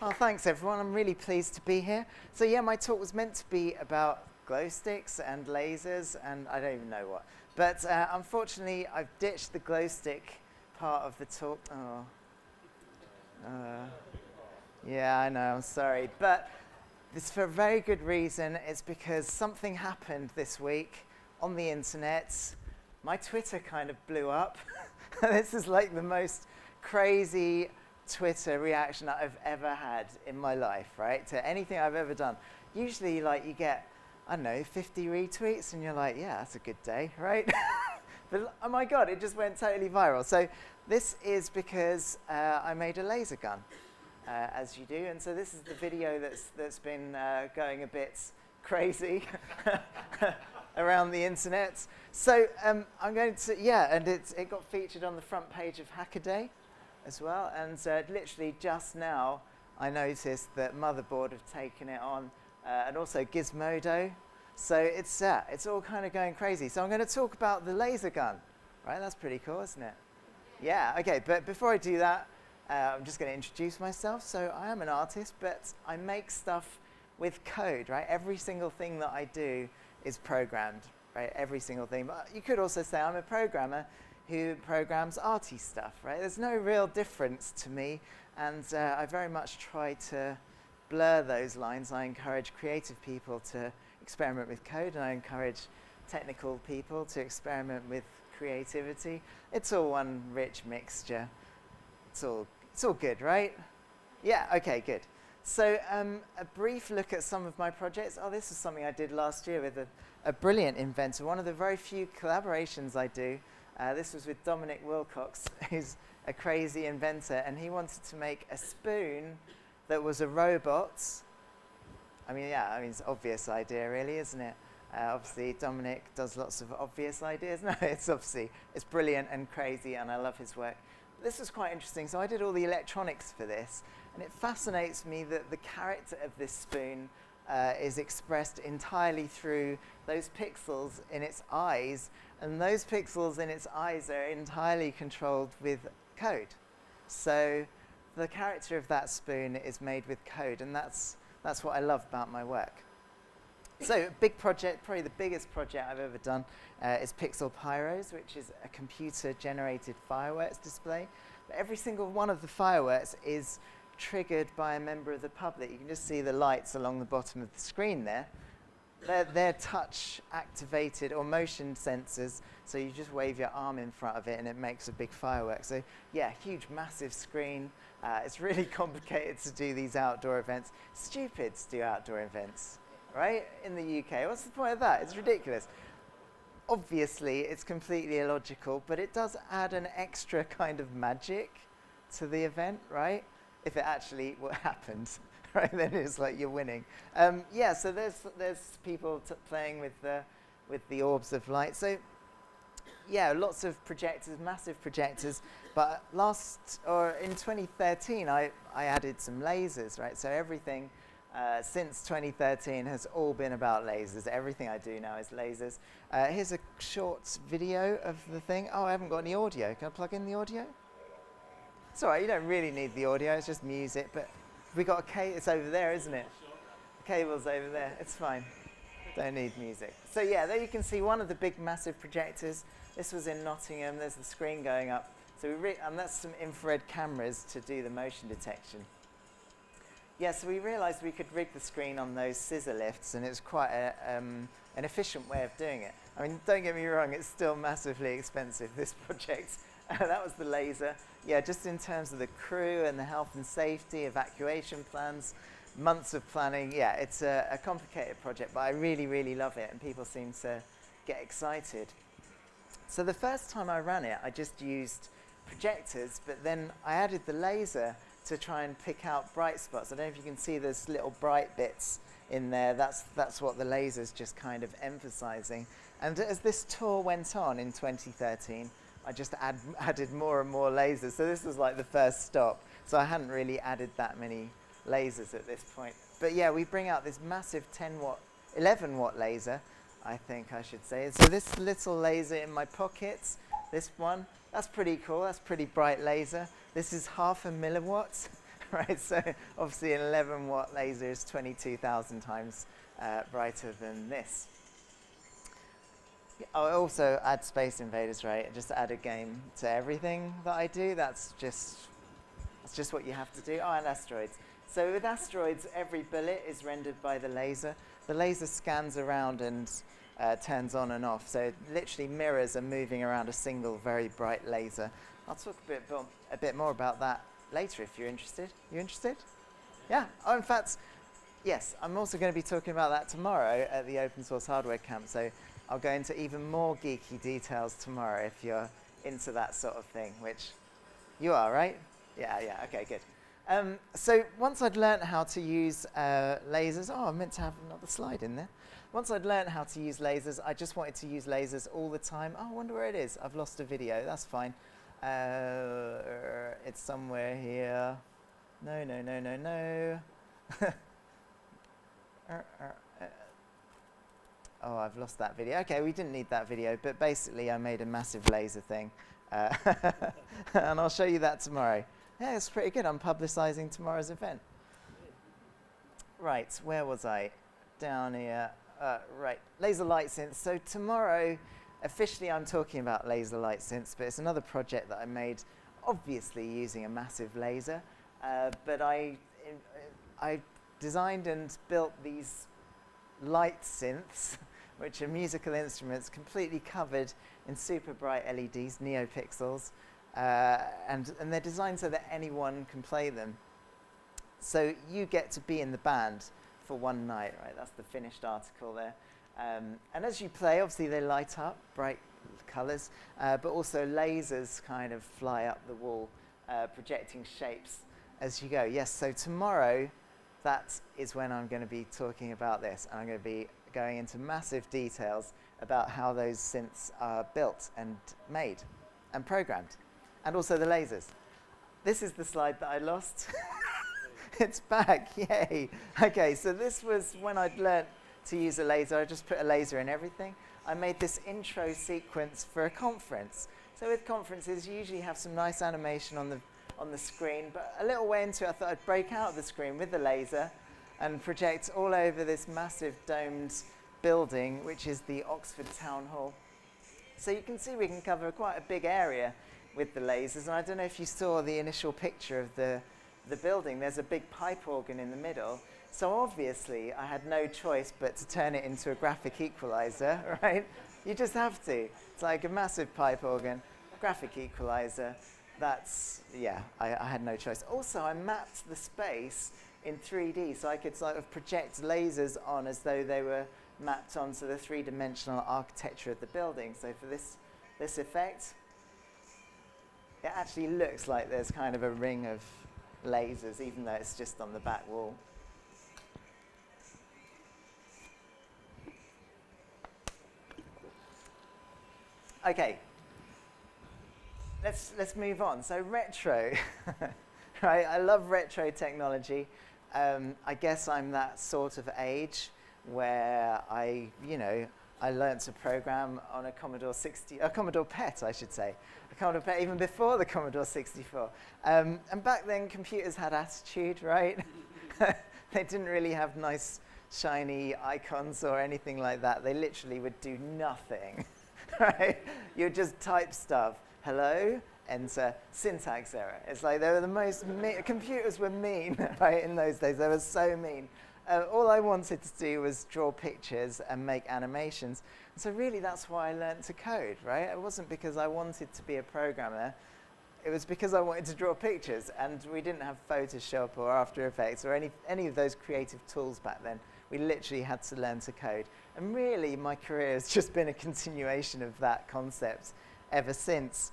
Oh, thanks everyone. I'm really pleased to be here. So yeah, my talk was meant to be about glow sticks and lasers and I don't even know what. But unfortunately, I've ditched the glow stick part of the talk. Yeah, I know, I'm sorry. But it's for a very good reason. It's because something happened this week on the internet. My Twitter kind of blew up. This is like the most crazy Twitter reaction that I've ever had in my life, right? To anything I've ever done. Usually, like, you get, I don't know, 50 retweets, and you're like, yeah, that's a good day, right? But oh my God, it just went totally viral. So this is because I made a laser gun, as you do. And so this is the video that's been going a bit crazy around the internet. So I'm going to, yeah, and it got featured on the front page of Hackaday as well. And literally just now, I noticed that Motherboard have taken it on, and also Gizmodo. So it's all kind of going crazy. So I'm going to talk about the laser gun, right? That's pretty cool, isn't it? Yeah, okay, but before I do that, I'm just going to introduce myself. So I am an artist, but I make stuff with code, right? Every single thing that I do is programmed, right? Every single thing. But you could also say I'm a programmer who programs arty stuff, right? There's no real difference to me, and I very much try to blur those lines. I encourage creative people to experiment with code, and I encourage technical people to experiment with creativity. It's all one rich mixture. It's all good, right? Yeah, okay, good. So a brief look at some of my projects. Oh, this is something I did last year with a brilliant inventor, one of the very few collaborations I do. This was with Dominic Wilcox, who's a crazy inventor, and he wanted to make a spoon that was a robot. I mean, yeah, it's an obvious idea, really, isn't it? Obviously, Dominic does lots of obvious ideas. No, it's brilliant and crazy, and I love his work. This was quite interesting. So I did all the electronics for this, and it fascinates me that the character of this spoon is expressed entirely through those pixels in its eyes, and those pixels in its eyes are entirely controlled with code. So the character of that spoon is made with code, and that's what I love about my work. So a big project, probably the biggest project I've ever done, is PixelPyros, which is a computer-generated fireworks display. But every single one of the fireworks is triggered by a member of the public. You can just see the lights along the bottom of the screen there. They're touch-activated or motion sensors, so you just wave your arm in front of it and it makes a big firework. So yeah, huge, massive screen. It's really complicated to do these outdoor events. Stupid to do outdoor events, right? In the UK. What's the point of that? It's ridiculous. Obviously, it's completely illogical, but it does add an extra kind of magic to the event, right? If it actually happens. Right, then it's like you're winning. Yeah, so there's people playing with the orbs of light. So yeah, lots of projectors, massive projectors. But in 2013, I added some lasers, right? So everything since 2013 has all been about lasers. Everything I do now is lasers. Here's a short video of the thing. Oh, I haven't got any audio. Can I plug in the audio? It's all right. You don't really need the audio. It's just music, but. We got a cable, it's over there, isn't it? The cable's over there, it's fine. Don't need music. So yeah, there you can see one of the big massive projectors. This was in Nottingham, there's the screen going up. So and that's some infrared cameras to do the motion detection. Yeah, so we realized we could rig the screen on those scissor lifts, and it's quite an efficient way of doing it. I mean, don't get me wrong, it's still massively expensive, this project. That was the laser. Yeah, just in terms of the crew and the health and safety, evacuation plans, months of planning. Yeah, it's a complicated project, but I really, really love it, and people seem to get excited. So the first time I ran it, I just used projectors, but then I added the laser to try and pick out bright spots. I don't know if you can see there's little bright bits in there. That's what the laser's just kind of emphasizing. And as this tour went on in 2013, I just added more and more lasers. So this was like the first stop. So I hadn't really added that many lasers at this point. But yeah, we bring out this massive 11 watt laser, I think I should say. So this little laser in my pockets, this one, that's pretty cool. That's pretty bright laser. This is 0.5 milliwatts. right? So obviously an 11 watt laser is 22,000 times brighter than this. I also add Space Invaders, right? Just add a game to everything that I do. That's just what you have to do. Oh, and asteroids. So with asteroids, every bullet is rendered by the laser. The laser scans around and turns on and off. So literally mirrors are moving around a single very bright laser. I'll talk a bit more about that later if you're interested. You interested? Yeah. Oh, in fact, yes. I'm also going to be talking about that tomorrow at the Open Source Hardware Camp. So I'll go into even more geeky details tomorrow if you're into that sort of thing, which you are, right? Yeah, okay, good. So once I'd learnt how to use lasers, I meant to have another slide in there. Once I'd learnt how to use lasers, I just wanted to use lasers all the time. Oh, I wonder where it is. I've lost a video, that's fine. It's somewhere here. No. Oh, I've lost that video. Okay, we didn't need that video, but basically I made a massive laser thing. And I'll show you that tomorrow. Yeah, it's pretty good. I'm publicizing tomorrow's event. Right, where was I? Down here. Right, laser light synths. So tomorrow, officially I'm talking about laser light synths, but it's another project that I made, obviously using a massive laser. But I designed and built these light synths, which are musical instruments completely covered in super bright LEDs, neopixels, and they're designed so that anyone can play them. So you get to be in the band for one night, right? That's the finished article there. And as you play, obviously they light up, bright colors, but also lasers kind of fly up the wall, projecting shapes as you go. Yes, so tomorrow, that is when I'm going to be talking about this, and I'm going to be going into massive details about how those synths are built and made and programmed, and also the lasers. This is the slide that I lost. It's back, yay. Okay, so this was when I'd learnt to use a laser. I just put a laser in everything. I made this intro sequence for a conference. So with conferences, you usually have some nice animation on the screen, but a little way into it, I thought I'd break out of the screen with the laser and project all over this massive domed building, which is the Oxford Town Hall. So you can see we can cover quite a big area with the lasers, and I don't know if you saw the initial picture of the building. There's a big pipe organ in the middle, so obviously I had no choice but to turn it into a graphic equalizer, right? You just have to. It's like a massive pipe organ, graphic equalizer. That's, yeah, I had no choice. Also, I mapped the space in 3D, so I could sort of project lasers on as though they were mapped onto the three-dimensional architecture of the building. So for this effect, it actually looks like there's kind of a ring of lasers, even though it's just on the back wall. Okay. Let's move on. So retro, right? I love retro technology. I guess I'm that sort of age where I learned to program on a Commodore PET, I should say. A Commodore PET, even before the Commodore 64. And back then, computers had attitude, right? They didn't really have nice, shiny icons or anything like that. They literally would do nothing, right? You'd just type stuff. Hello, enter, syntax error. It's like they were the most computers were mean, right, in those days. They were so mean. All I wanted to do was draw pictures and make animations. So really that's why I learned to code, right? It wasn't because I wanted to be a programmer. It was because I wanted to draw pictures, and we didn't have Photoshop or After Effects or any of those creative tools back then. We literally had to learn to code. And really my career has just been a continuation of that concept ever since.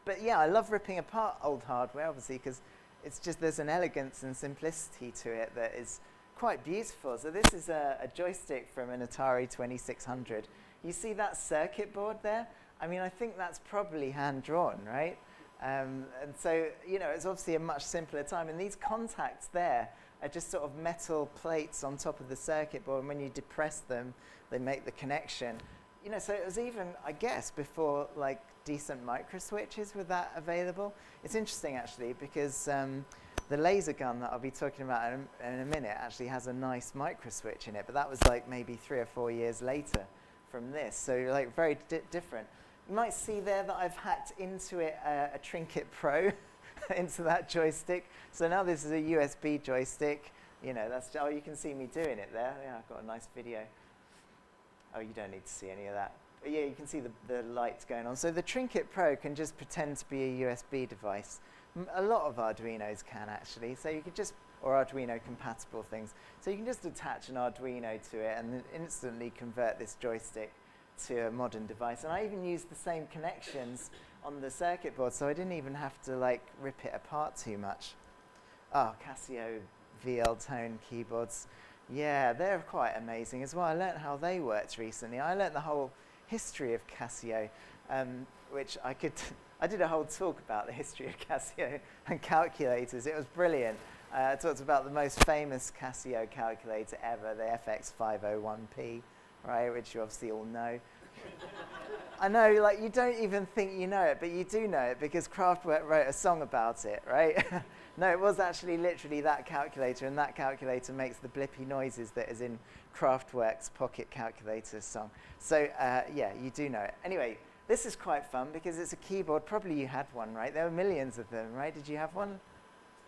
But yeah, I love ripping apart old hardware, obviously, because it's just there's an elegance and simplicity to it that is quite beautiful. So this is a joystick from an Atari 2600. You see that circuit board there? I mean, I think that's probably hand-drawn, right? And so, it's obviously a much simpler time. And these contacts there are just sort of metal plates on top of the circuit board. And when you depress them, they make the connection. So it was even, I guess, before, like, decent micro switches were that available. It's interesting, actually, because The laser gun that I'll be talking about in a minute actually has a nice micro switch in it, but that was like maybe 3 or 4 years later from this, so like very different. You might see there that I've hacked into it a Trinket Pro into that joystick. So now this is a USB joystick. You know, that's, oh, you can see me doing it there. Yeah, I've got a nice video. Oh, you don't need to see any of that. But yeah, you can see the lights going on. So the Trinket Pro can just pretend to be a USB device. A lot of Arduinos can actually. So you could just, or Arduino compatible things. So you can just attach an Arduino to it and instantly convert this joystick to a modern device. And I even used the same connections on the circuit board, so I didn't even have to like rip it apart too much. Oh, Casio VL Tone keyboards. Yeah, they're quite amazing as well. I learned how they worked recently. I learned the whole history of Casio, which I did a whole talk about the history of Casio and calculators. It was brilliant. I talked about the most famous Casio calculator ever, the FX501P, right, which you obviously all know. I know, like, you don't even think you know it, but you do know it because Kraftwerk wrote a song about it, right? No, it was actually literally that calculator, and that calculator makes the blippy noises that is in Kraftwerk's Pocket Calculator song. So, yeah, you do know it. Anyway, this is quite fun because it's a keyboard. Probably you had one, right? There were millions of them, right? Did you have one?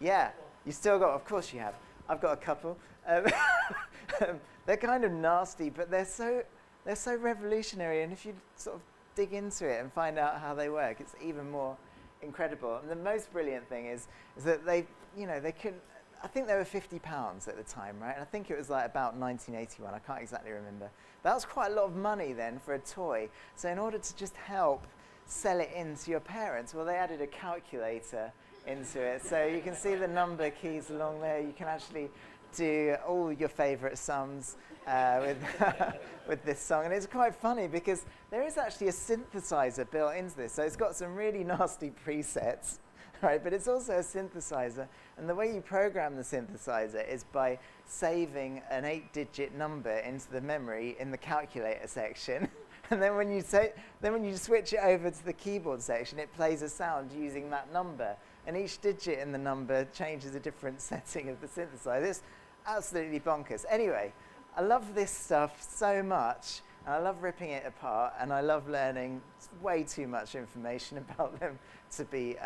Yeah, you still got, of course you have. I've got a couple. They're kind of nasty, but they're so revolutionary, and if you sort of dig into it and find out how they work, it's even more incredible. And the most brilliant thing is that they couldn't, I think they were £50 at the time, right? And I think it was like about 1981, I can't exactly remember. That was quite a lot of money then for a toy. So in order to just help sell it in to your parents, well, they added a calculator into it. So you can see the number keys along there. You can actually do all your favorite sums with this song. And it's quite funny because there is actually a synthesizer built into this. So it's got some really nasty presets, right? But it's also a synthesizer. And the way you program the synthesizer is by saving an 8-digit number into the memory in the calculator section. And then when you switch it over to the keyboard section, it plays a sound using that number. And each digit in the number changes a different setting of the synthesizer. It's absolutely bonkers. Anyway, I love this stuff so much, and I love ripping it apart, and I love learning way too much information about them to be,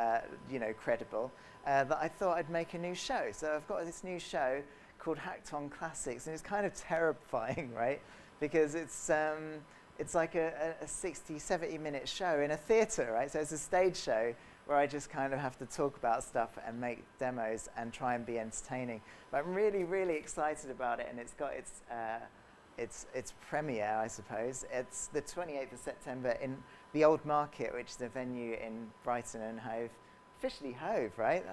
credible, that I thought I'd make a new show. So I've got this new show called Hacked On Classics, and it's kind of terrifying, right? Because it's like a 60, 70-minute show in a theatre, right? So it's a stage show where I just kind of have to talk about stuff and make demos and try and be entertaining. But I'm really, really excited about it, and it's got its premiere, I suppose. It's the 28th of September in the Old Market, which is a venue in Brighton and Hove. Officially Hove, right?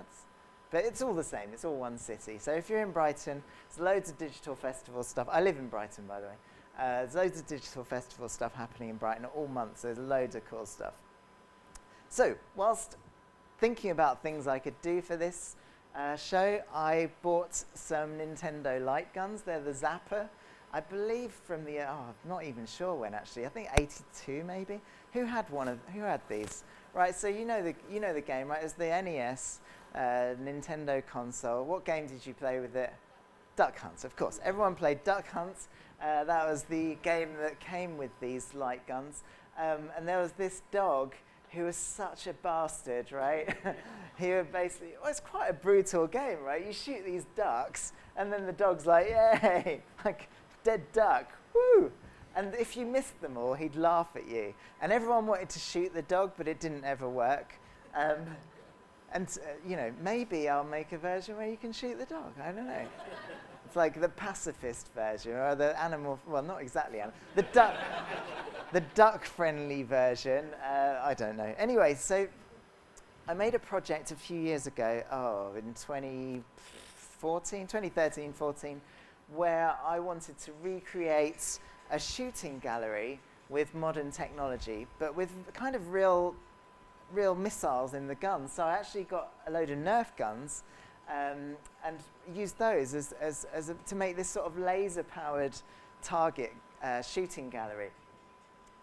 But it's all the same. It's all one city. So if you're in Brighton, there's loads of digital festival stuff. I live in Brighton, by the way. There's loads of digital festival stuff happening in Brighton all month, so there's loads of cool stuff. So, whilst thinking about things I could do for this show, I bought some Nintendo light guns. They're the Zapper, I believe from the, I'm not even sure when actually, I think 82 maybe. Who had these? Right, so you know the game, right? It was the NES, Nintendo console. What game did you play with it? Duck Hunt, of course. Everyone played Duck Hunt. That was the game that came with these light guns. And there was this dog who was such a bastard, right? He would basically, it's quite a brutal game, right? You shoot these ducks, and then the dog's like, yay, like, dead duck, woo! And if you missed them all, he'd laugh at you. And everyone wanted to shoot the dog, but it didn't ever work. Maybe I'll make a version where you can shoot the dog, I don't know. It's like the pacifist version, or the animal, well, not exactly animal, the duck-friendly version, I don't know. Anyway, so I made a project a few years ago, in 2013, 14, where I wanted to recreate a shooting gallery with modern technology, but with kind of real missiles in the guns. So I actually got a load of Nerf guns, and used those to make this sort of laser-powered target shooting gallery.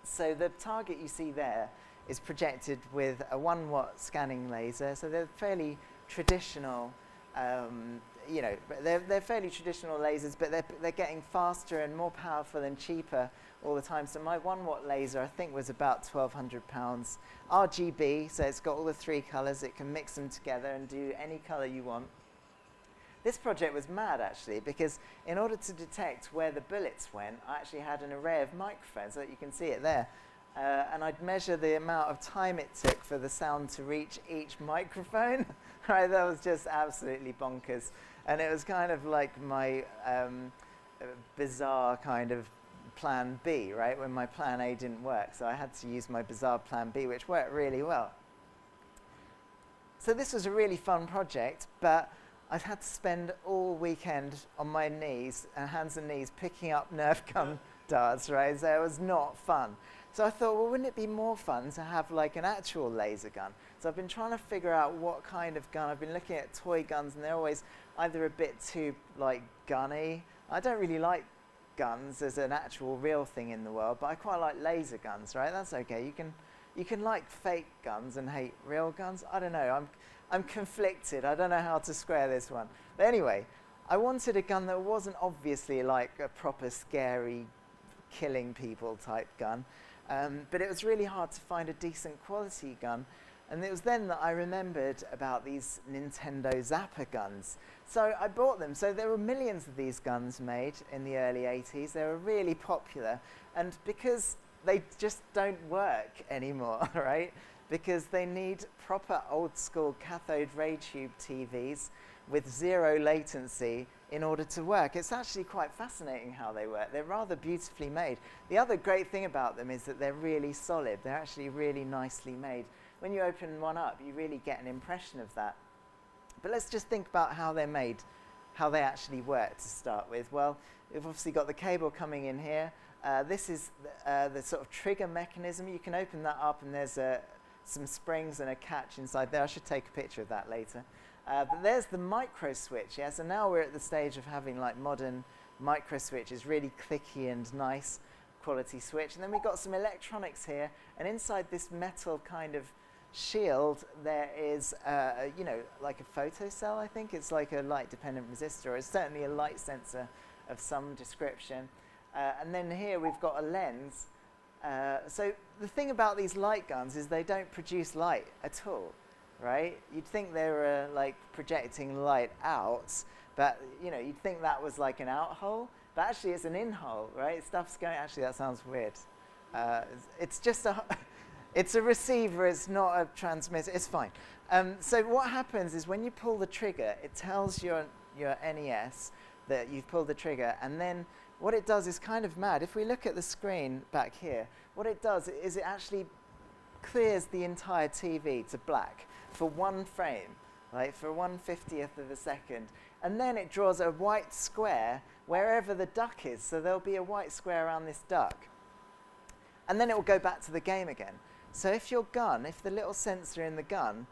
So the target you see there is projected with a 1-watt scanning laser. So they're fairly traditional You know, they're fairly traditional lasers, but they're getting faster and more powerful and cheaper all the time. So my 1 watt laser, I think, was about £1,200. RGB, so it's got all the 3 colors. It can mix them together and do any color you want. This project was mad, actually, because in order to detect where the bullets went, I actually had an array of microphones, so that you can see it there. And I'd measure the amount of time it took for the sound to reach each microphone. Right, that was just absolutely bonkers. And it was kind of like my bizarre kind of plan B, right, when my plan A didn't work. So I had to use my bizarre plan B, which worked really well. So this was a really fun project, but I'd had to spend all weekend on my knees, hands and knees, picking up Nerf gun darts, right? So it was not fun. So I thought, well, wouldn't it be more fun to have like an actual laser gun? So I've been trying to figure out what kind of gun. I've been looking at toy guns, and they're always either a bit too like gunny. I don't really like guns as an actual real thing in the world, but I quite like laser guns, right? That's okay. You can like fake guns and hate real guns. I don't know. I'm conflicted. I don't know how to square this one. But anyway, I wanted a gun that wasn't obviously like a proper scary killing people type gun. But it was really hard to find a decent quality gun. And it was then that I remembered about these Nintendo Zapper guns. So I bought them. So there were millions of these guns made in the early 80s. They were really popular. And because they just don't work anymore, right? Because they need proper old school cathode ray tube TVs with 0 latency in order to work. It's actually quite fascinating how they work. They're rather beautifully made. The other great thing about them is that they're really solid. They're actually really nicely made. When you open one up, you really get an impression of that. But let's just think about how they're made, how they actually work to start with. Well, we've obviously got the cable coming in here. This is the sort of trigger mechanism. You can open that up, and there's some springs and a catch inside there. I should take a picture of that later. But there's the micro switch. Yeah, so now we're at the stage of having like modern micro switches, really clicky and nice quality switch. And then we've got some electronics here, and inside this metal kind of shield there is you know, like a photocell. I think it's like a light dependent resistor, or it's certainly a light sensor of some description. And then here we've got a lens. So the thing about these light guns is they don't produce light at all, right? You'd think they were like projecting light out, but you know, you'd think that was like an out hole, but actually it's an in hole, right? Stuff's going. Actually, that sounds weird. It's just it's a receiver. It's not a transmitter. It's fine. So what happens is when you pull the trigger, it tells your NES that you've pulled the trigger, and then what it does is kind of mad. If we look at the screen back here, what it does is it actually clears the entire TV to black for 1 frame, right, for 1/50th of a second. And then it draws a white square wherever the duck is. So there'll be a white square around this duck. And then it will go back to the game again. So if your gun, if the little sensor in the gun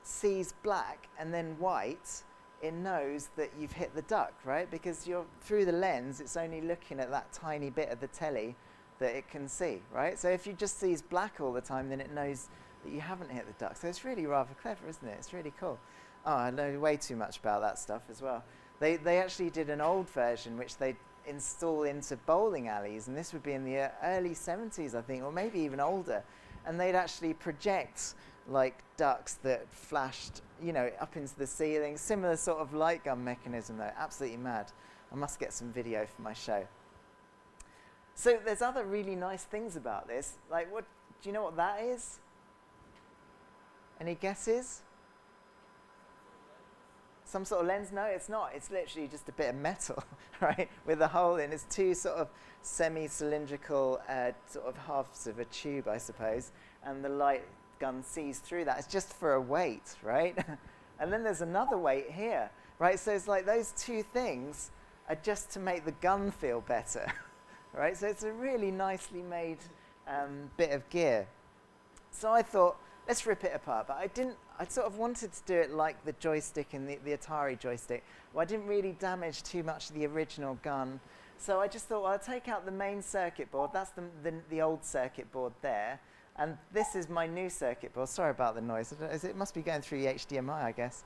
sees black and then white, it knows that you've hit the duck, right? Because you're through the lens, it's only looking at that tiny bit of the telly that it can see, right? So if you just sees black all the time, then it knows that you haven't hit the duck. So it's really rather clever, isn't it? It's really cool. Oh, I know way too much about that stuff as well. They actually did an old version which they install into bowling alleys, and this would be in the early 70s, I think, or maybe even older. And they'd actually project like ducks that flashed, you know, up into the ceiling. Similar sort of light gun mechanism though, absolutely mad. I must get some video for my show. So there's other really nice things about this. Like, what, do you know what that is? Any guesses? Some sort of lens? No, it's not. It's literally just a bit of metal, right, with a hole in. It's 2 sort of semi-cylindrical sort of halves of a tube, I suppose, and the light gun sees through that. It's just for a weight, right? And then there's another weight here, right? So it's like those 2 things are just to make the gun feel better, right? So it's a really nicely made bit of gear. So I thought, let's rip it apart. But I sort of wanted to do it like the joystick in the Atari joystick, where I didn't really damage too much of the original gun. So I just thought, well, I'll take out the main circuit board. That's the old circuit board there. And this is my new circuit board. Sorry about the noise. It must be going through the HDMI, I guess.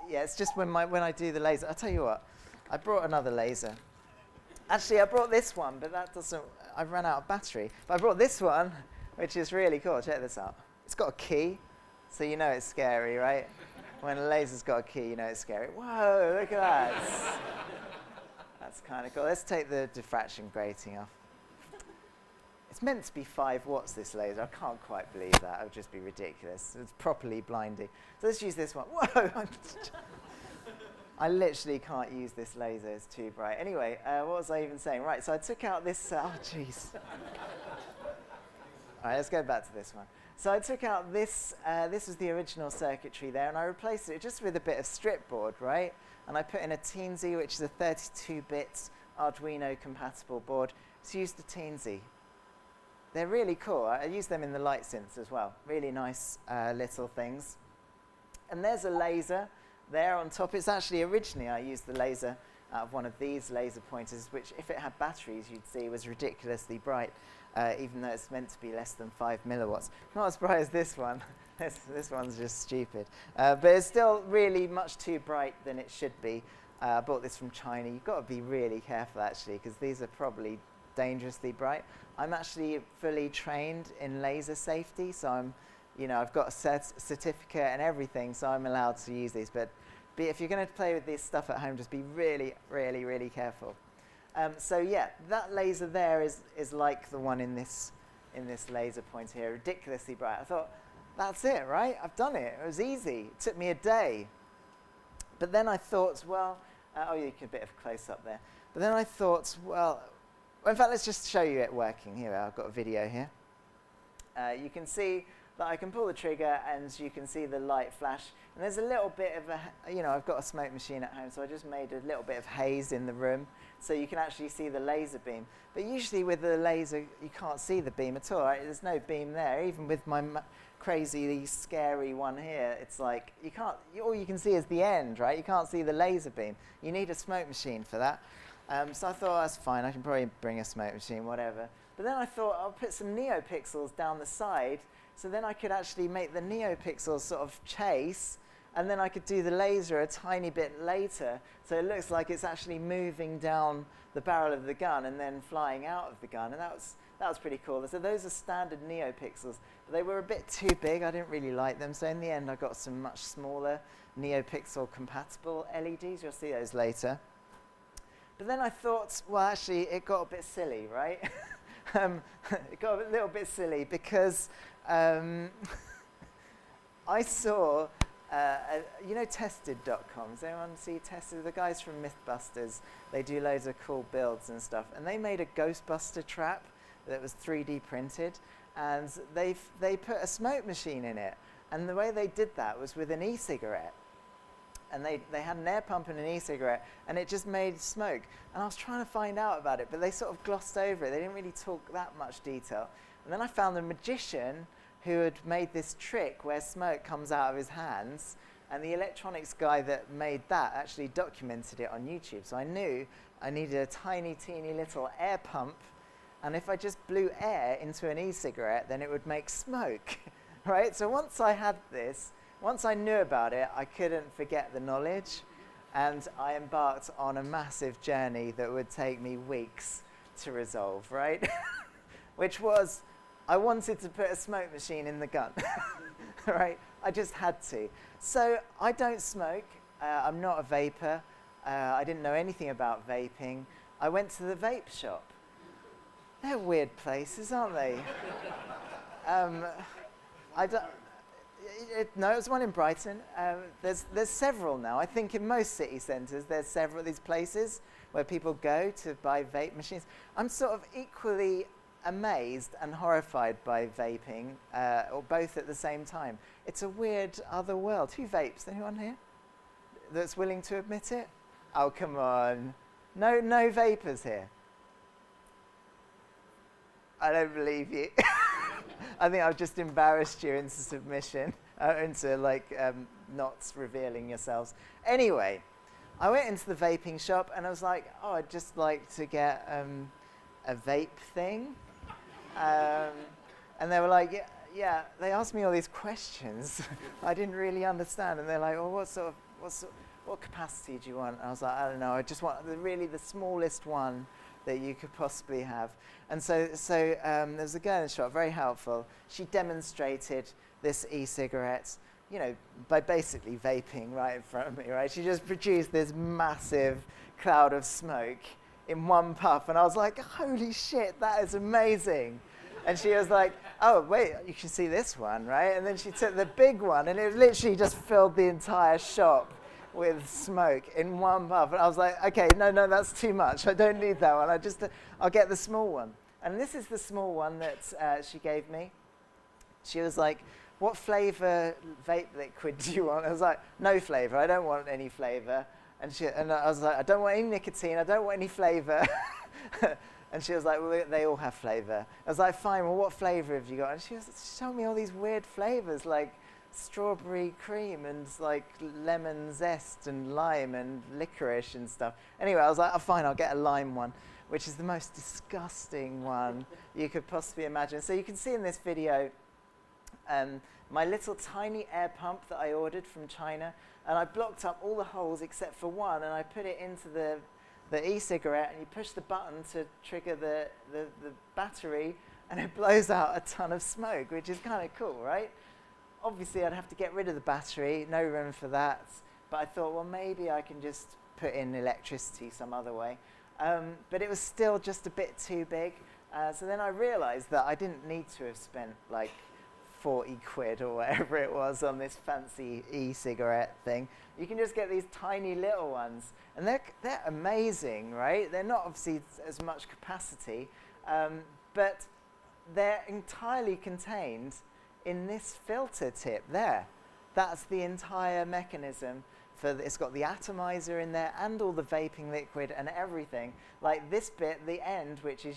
Yeah, it's just when I do the laser. I'll tell you what, I brought another laser. Actually, I brought this one, but that doesn't, I've run out of battery. But I brought this one, which is really cool. Check this out. It's got a key, so you know it's scary, right? When a laser's got a key, you know it's scary. Whoa, look at that. That's kind of cool. Let's take the diffraction grating off. It's meant to be 5 watts, this laser. I can't quite believe that. It would just be ridiculous. It's properly blinding. So let's use this one. Whoa! I literally can't use this laser. It's too bright. Anyway, what was I even saying? Right, so I took out this... oh, jeez. All right, let's go back to this one. So I took out this. This was the original circuitry there, and I replaced it just with a bit of strip board, right? And I put in a Teensy, which is a 32-bit Arduino-compatible board. So used the Teensy. They're really cool. I use them in the light synths as well. Really nice little things. And there's a laser there on top. It's actually, originally, I used the laser out of one of these laser pointers, which, if it had batteries, you'd see was ridiculously bright, even though it's meant to be less than 5 milliwatts. Not as bright as this one. This one's just stupid. But it's still really much too bright than it should be. I bought this from China. You've got to be really careful, actually, because these are probably dangerously bright. I'm actually fully trained in laser safety, so I've got a certificate and everything, so I'm allowed to use these. But if you're going to play with this stuff at home, just be really, really, really careful. So yeah, that laser there is like the one in this laser pointer here, ridiculously bright. I thought, that's it, right? I've done it. It was easy. It took me a day. But then I thought, well, you can a bit of close up there. But then I thought, well, in fact, let's just show you it working. Here, I've got a video here. You can see that I can pull the trigger and you can see the light flash. And there's a little bit of I've got a smoke machine at home, so I just made a little bit of haze in the room so you can actually see the laser beam. But usually with the laser, you can't see the beam at all, right? There's no beam there. Even with my crazy, scary one here, it's like all you can see is the end, right? You can't see the laser beam. You need a smoke machine for that. So I thought, that's fine, I can probably bring a smoke machine, whatever. But then I thought I'll put some neopixels down the side, so then I could actually make the neopixels sort of chase, and then I could do the laser a tiny bit later, so it looks like it's actually moving down the barrel of the gun and then flying out of the gun, and that was pretty cool. So those are standard neopixels, but they were a bit too big. I didn't really like them, so in the end I got some much smaller neopixel compatible LEDs. You'll see those later. But then I thought, well, actually, it got a bit silly, right? It got a little bit silly because I saw, tested.com. Does anyone see Tested? The guys from Mythbusters, they do loads of cool builds and stuff. And they made a Ghostbuster trap that was 3D printed. And they put a smoke machine in it. And the way they did that was with an e-cigarette. And they had an air pump and an e-cigarette, and it just made smoke. And I was trying to find out about it, but they sort of glossed over it. They didn't really talk that much detail. And then I found a magician who had made this trick where smoke comes out of his hands, and the electronics guy that made that actually documented it on YouTube. So I knew I needed a tiny, teeny little air pump, and if I just blew air into an e-cigarette, then it would make smoke, right? So once I knew about it, I couldn't forget the knowledge, and I embarked on a massive journey that would take me weeks to resolve, right? Which was, I wanted to put a smoke machine in the gun, right? I just had to. So I don't smoke. I'm not a vapor. I didn't know anything about vaping. I went to the vape shop. They're weird places, aren't they? No, it was one in Brighton. There's several now. I think in most city centres there's several of these places where people go to buy vape machines. I'm sort of equally amazed and horrified by vaping, or both at the same time. It's a weird other world. Who vapes? Anyone here that's willing to admit it? Oh, come on. No vapors here. I don't believe you. I think I've just embarrassed you into submission, into not revealing yourselves. Anyway, I went into the vaping shop and I was like, oh, I'd just like to get a vape thing. And they were like, yeah, they asked me all these questions I didn't really understand. And they're like, well, what sort of what capacity do you want? And I was like, I don't know, I just want really the smallest one that you could possibly have. And so there was a girl in the shop, very helpful. She demonstrated this e-cigarette, you know, by basically vaping right in front of me, right? She just produced this massive cloud of smoke in one puff, and I was like, holy shit, that is amazing. And she was like, oh, wait, you can see this one, right? And then she took the big one, and it literally just filled the entire shop with smoke in one puff. And I was like, okay, no, that's too much. I don't need that one. I'll get the small one. And this is the small one that she gave me. She was like, what flavor vape liquid do you want? I was like, no flavor. I don't want any flavor. And I was like, I don't want any nicotine. I don't want any flavor. And she was like, well, they all have flavor. I was like, fine, well, what flavor have you got? And she showed me all these weird flavors, like strawberry cream and like lemon zest and lime and licorice and stuff. Anyway, I was like, oh, fine, I'll get a lime one, which is the most disgusting one you could possibly imagine. So you can see in this video my little tiny air pump that I ordered from China, and I blocked up all the holes except for one, and I put it into the e-cigarette, and you push the button to trigger the battery, and it blows out a ton of smoke, which is kind of cool, right? Obviously, I'd have to get rid of the battery, no room for that, but I thought, well, maybe I can just put in electricity some other way. But it was still just a bit too big, so then I realized that I didn't need to have spent like 40 quid or whatever it was on this fancy e-cigarette thing. You can just get these tiny little ones, and they're amazing, right? They're not obviously as much capacity, but they're entirely contained in this filter tip there. That's the entire mechanism for it's got the atomizer in there and all the vaping liquid and everything. Like this bit, the end, which is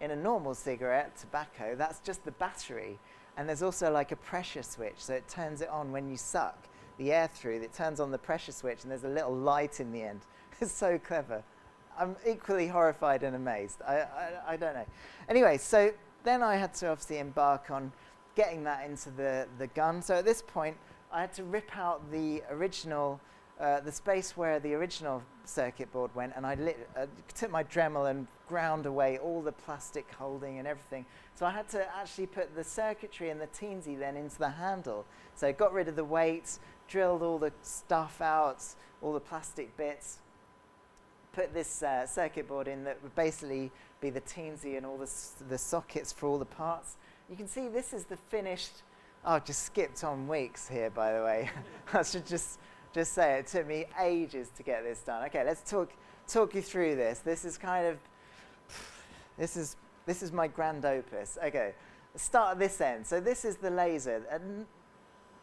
in a normal cigarette, tobacco, that's just the battery. And there's also like a pressure switch, so it turns it on when you suck the air through. It turns on the pressure switch, and there's a little light in the end. It's so clever. I'm equally horrified and amazed. I don't know. Anyway, so then I had to obviously embark on getting that into the gun. So at this point, I had to rip out the original, the space where the original circuit board went, and I took my Dremel and ground away all the plastic holding and everything. So I had to actually put the circuitry and the teensy then into the handle. So I got rid of the weight, drilled all the stuff out, all the plastic bits, put this circuit board in that would basically be the teensy and all the sockets for all the parts. You can see this is the finished. Oh, I've just skipped on weeks here, by the way. I should just say it took me ages to get this done. Okay, let's talk you through this. This is kind of, this is my grand opus. Okay, let's start at this end. So this is the laser, and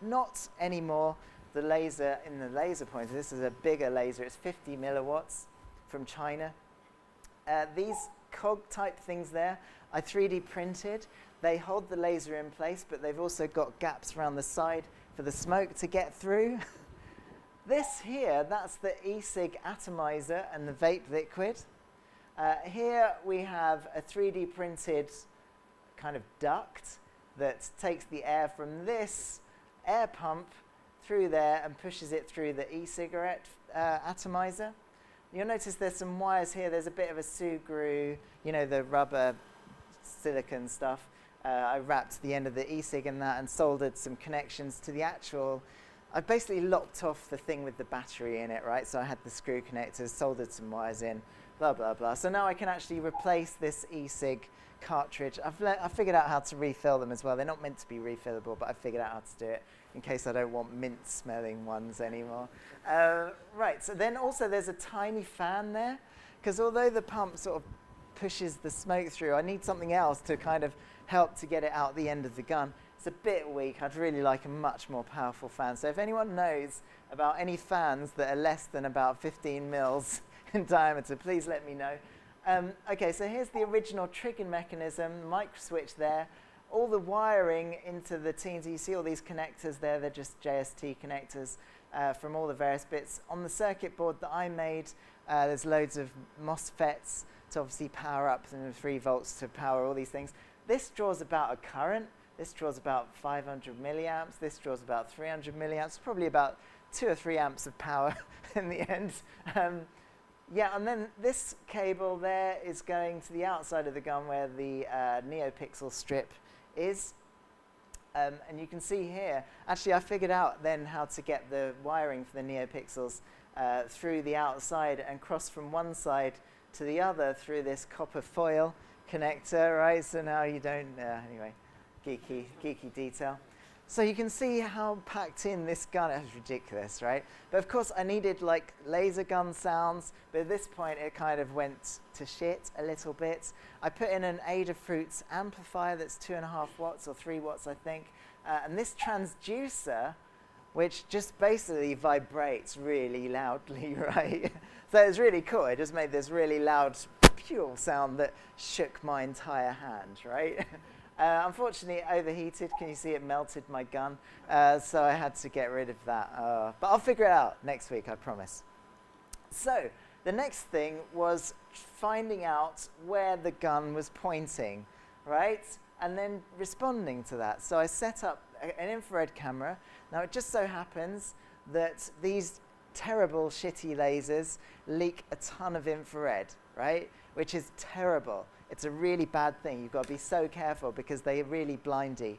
not anymore the laser in the laser pointer. This is a bigger laser. It's 50 milliwatts from China. These cog type things there, I 3D printed. They hold the laser in place, but they've also got gaps around the side for the smoke to get through. This here, that's the e-cig atomizer and the vape liquid. Here we have a 3D printed kind of duct that takes the air from this air pump through there and pushes it through the e-cigarette atomizer. You'll notice there's some wires here. There's a bit of a Sugru, you know, the rubber silicon stuff. I wrapped the end of the e-cig in that and soldered some connections to the actual. I basically locked off the thing with the battery in it, right? So I had the screw connectors, soldered some wires in, blah, blah, blah. So now I can actually replace this e-cig cartridge. I figured out how to refill them as well. They're not meant to be refillable, but I figured out how to do it in case I don't want mint-smelling ones anymore. Right, so then also there's a tiny fan there, because although the pump sort of pushes the smoke through, I need something else to kind of help to get it out the end of the gun. It's a bit weak. I'd really like a much more powerful fan. So if anyone knows about any fans that are less than about 15 mils in diameter, please let me know. Okay, so here's the original triggering mechanism, micro switch there. All the wiring into the teens, you see all these connectors there, they're just JST connectors from all the various bits. On the circuit board that I made, there's loads of MOSFETs to obviously power up, and 3 volts to power all these things. This draws about a current. This draws about 500 milliamps. This draws about 300 milliamps, probably about 2 or 3 amps of power in the end. Yeah, and then this cable there is going to the outside of the gun where the NeoPixel strip is. And you can see here, actually I figured out then how to get the wiring for the NeoPixels through the outside and cross from one side to the other through this copper foil connector, right? So now you don't, anyway, geeky detail. So you can see how packed in this gun is. Ridiculous, right? But of course I needed like laser gun sounds, but at this point it kind of went to shit a little bit. I put in an Adafruits amplifier that's 2.5 watts or 3 watts I think, and this transducer, which just basically vibrates really loudly, right? So it's really cool. It just made this really loud, pure sound that shook my entire hand, right? Unfortunately, it overheated. Can you see it melted my gun? So I had to get rid of that. But I'll figure it out next week, I promise. So the next thing was finding out where the gun was pointing, right? And then responding to that. So I set up an infrared camera. Now, it just so happens that these terrible, shitty lasers leak a ton of infrared, right? Which is terrible. It's a really bad thing. You've got to be so careful because they're really blindy.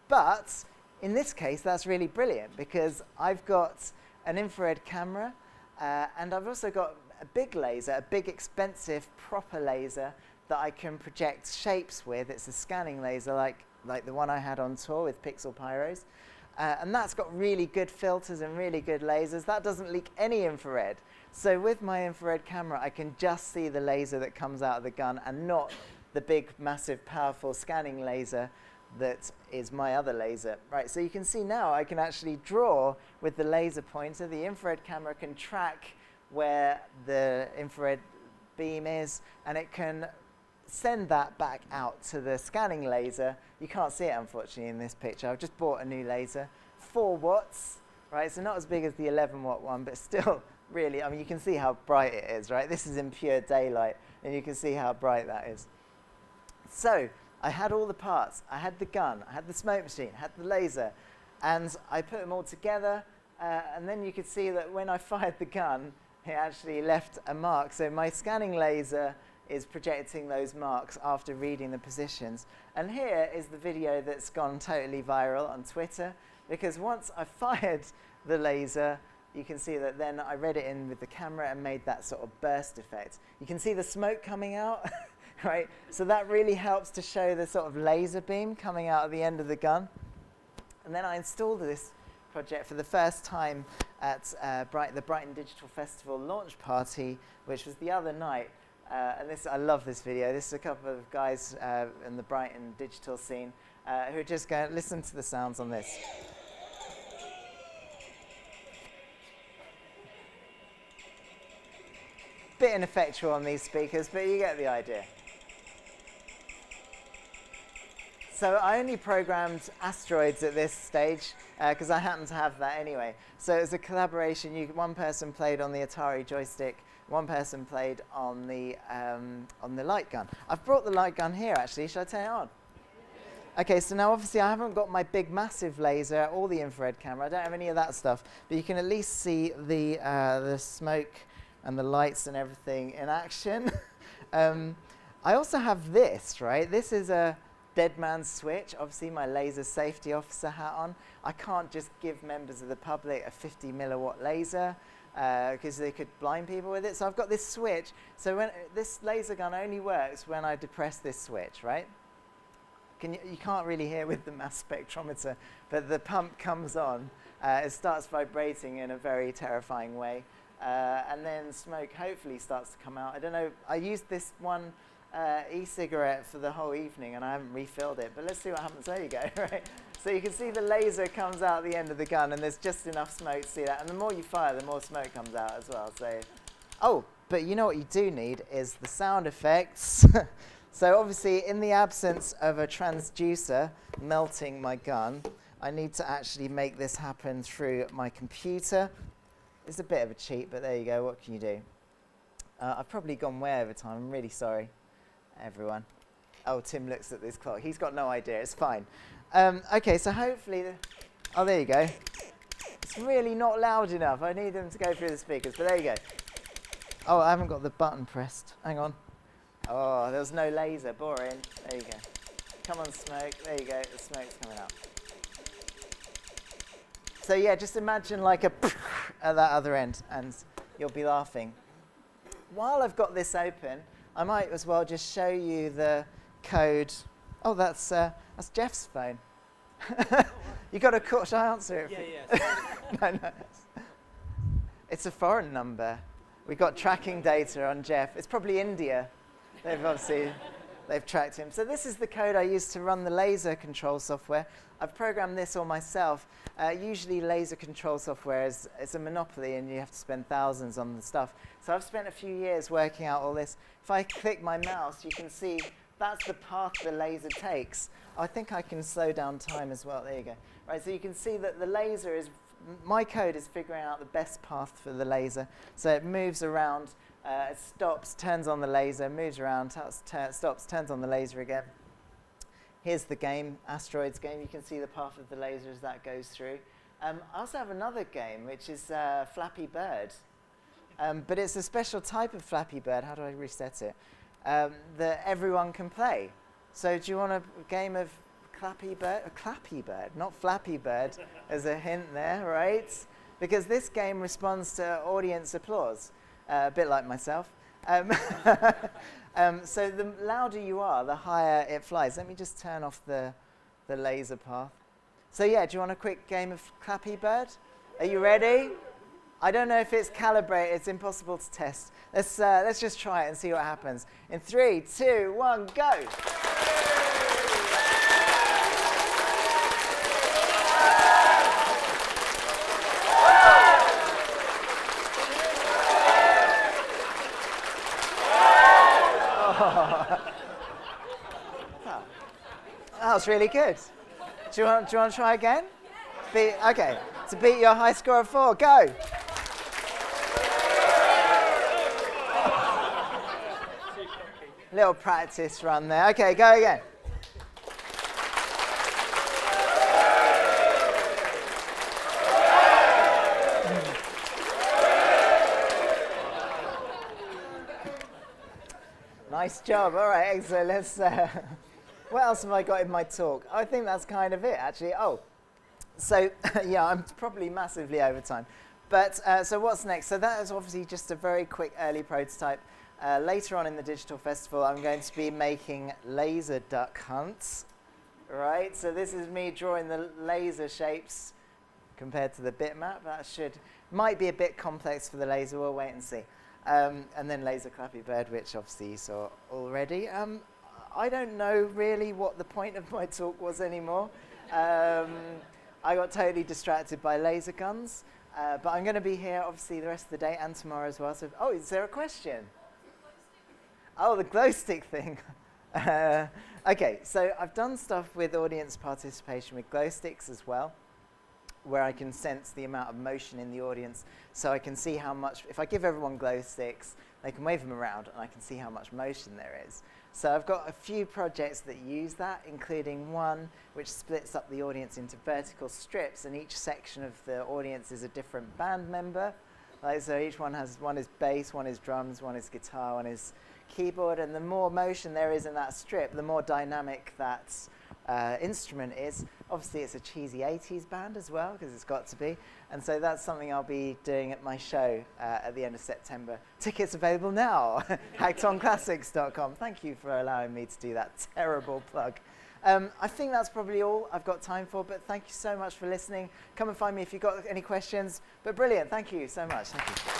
But in this case, that's really brilliant because I've got an infrared camera and I've also got a big laser, a big, expensive, proper laser that I can project shapes with. It's a scanning laser like the one I had on tour with PixelPyros. And that's got really good filters and really good lasers. That doesn't leak any infrared. So with my infrared camera, I can just see the laser that comes out of the gun and not the big, massive, powerful scanning laser that is my other laser. Right, so you can see now I can actually draw with the laser pointer. The infrared camera can track where the infrared beam is, and it can send that back out to the scanning laser. You can't see it, unfortunately, in this picture. I've just bought a new laser, 4 watts, right? So not as big as the 11-watt one, but still really, I mean, you can see how bright it is, right? This is in pure daylight, and you can see how bright that is. So I had all the parts. I had the gun, I had the smoke machine, I had the laser, and I put them all together, and then you could see that when I fired the gun, it actually left a mark. So my scanning laser is projecting those marks after reading the positions. And here is the video that's gone totally viral on Twitter, because once I fired the laser, you can see that then I read it in with the camera and made that sort of burst effect. You can see the smoke coming out, right? So that really helps to show the sort of laser beam coming out of the end of the gun. And then I installed this project for the first time at the Brighton Digital Festival launch party, which was the other night. And I love this video. This is a couple of guys in the Brighton digital scene who are just going to listen to the sounds on this. Bit ineffectual on these speakers, but you get the idea. So I only programmed asteroids at this stage because I happen to have that anyway. So it was a collaboration. One person played on the Atari joystick, one person played on the light gun. I've brought the light gun here, actually. Shall I turn it on? Okay, so now obviously I haven't got my big massive laser or the infrared camera. I don't have any of that stuff, but you can at least see the smoke and the lights and everything in action. I also have this, right? This is a dead man's switch. Obviously my laser safety officer hat on. I can't just give members of the public a 50 milliwatt laser because they could blind people with it. So I've got this switch. So when this laser gun only works when I depress this switch, right? You can't really hear with the mass spectrometer, but the pump comes on. It starts vibrating in a very terrifying way. And then smoke hopefully starts to come out. I don't know. I used this one e-cigarette for the whole evening and I haven't refilled it, but let's see what happens. There you go, right? So you can see the laser comes out the end of the gun and there's just enough smoke to see that. And the more you fire, the more smoke comes out as well. So, oh, but you know what you do need is the sound effects. So obviously in the absence of a transducer melting my gun, I need to actually make this happen through my computer. It's a bit of a cheat, but there you go. What can you do? I've probably gone way over time. I'm really sorry, everyone. Oh, Tim looks at this clock. He's got no idea. It's fine. Okay, so hopefully... oh, there you go. really not loud enough. I need them to go through the speakers, but there you go. Oh, I haven't got the button pressed. Hang on. Oh, there was no laser. Boring. There you go. Come on, smoke. There you go. The smoke's coming up. So yeah, just imagine like a at that other end, and you'll be laughing. While I've got this open, I might as well just show you the code. Oh, that's Jeff's phone. You got a call? Shall I answer it? Yeah. No. It's a foreign number. We got tracking data on Jeff. It's probably India. They've tracked him. So this is the code I use to run the laser control software. I've programmed this all myself. Usually laser control software is a monopoly and you have to spend thousands on the stuff. So I've spent a few years working out all this. If I click my mouse, you can see that's the path the laser takes. I think I can slow down time as well. There you go. Right, so you can see that the laser is, my code is figuring out the best path for the laser. So it moves around, it stops, turns on the laser, moves around, stops, turns on the laser again. Here's the game, Asteroids game. You can see the path of the laser as that goes through. I also have another game, which is Flappy Bird. But it's a special type of Flappy Bird. How do I reset it? That everyone can play. So do you want a game of Clappy Bird? Clappy Bird, not Flappy Bird, as a hint there, right? Because this game responds to audience applause, a bit like myself. So the louder you are, the higher it flies. Let me just turn off the laser path. So yeah, do you want a quick game of Clappy Bird? Are you ready? I don't know if it's calibrated. It's impossible to test. Let's just try it and see what happens. In 3, 2, 1, go! That was really good. Do you want to try again? Okay, to beat your high score of 4, go! Little practice run there. Okay, go again. Nice job. All right, excellent. Let's. What else have I got in my talk? I think that's kind of it, actually. Oh, so yeah, I'm probably massively over time. But so what's next? So that is obviously just a very quick early prototype. Later on in the digital festival, I'm going to be making laser duck hunts. Right. So this is me drawing the laser shapes compared to the bitmap. That might be a bit complex for the laser. We'll wait and see. And then Laser Clappy Bird, which obviously you saw already. I don't know really what the point of my talk was anymore. I got totally distracted by laser guns. But I'm going to be here, obviously, the rest of the day and tomorrow as well. So, oh, is there a question? Oh, the glow stick thing. Okay, so I've done stuff with audience participation with glow sticks as well, where I can sense the amount of motion in the audience, so I can see how much, if I give everyone glow sticks, they can wave them around and I can see how much motion there is. So I've got a few projects that use that, including one which splits up the audience into vertical strips, and each section of the audience is a different band member. So each one is bass, one is drums, one is guitar, one is keyboard, and the more motion there is in that strip, the more dynamic that instrument is. Obviously, it's a cheesy 80s band as well, because it's got to be. And so that's something I'll be doing at my show at the end of September. Tickets available now, hacktonclassics.com. Thank you for allowing me to do that terrible plug. I think that's probably all I've got time for, but thank you so much for listening. Come and find me if you've got any questions. But brilliant, thank you so much. Thank you.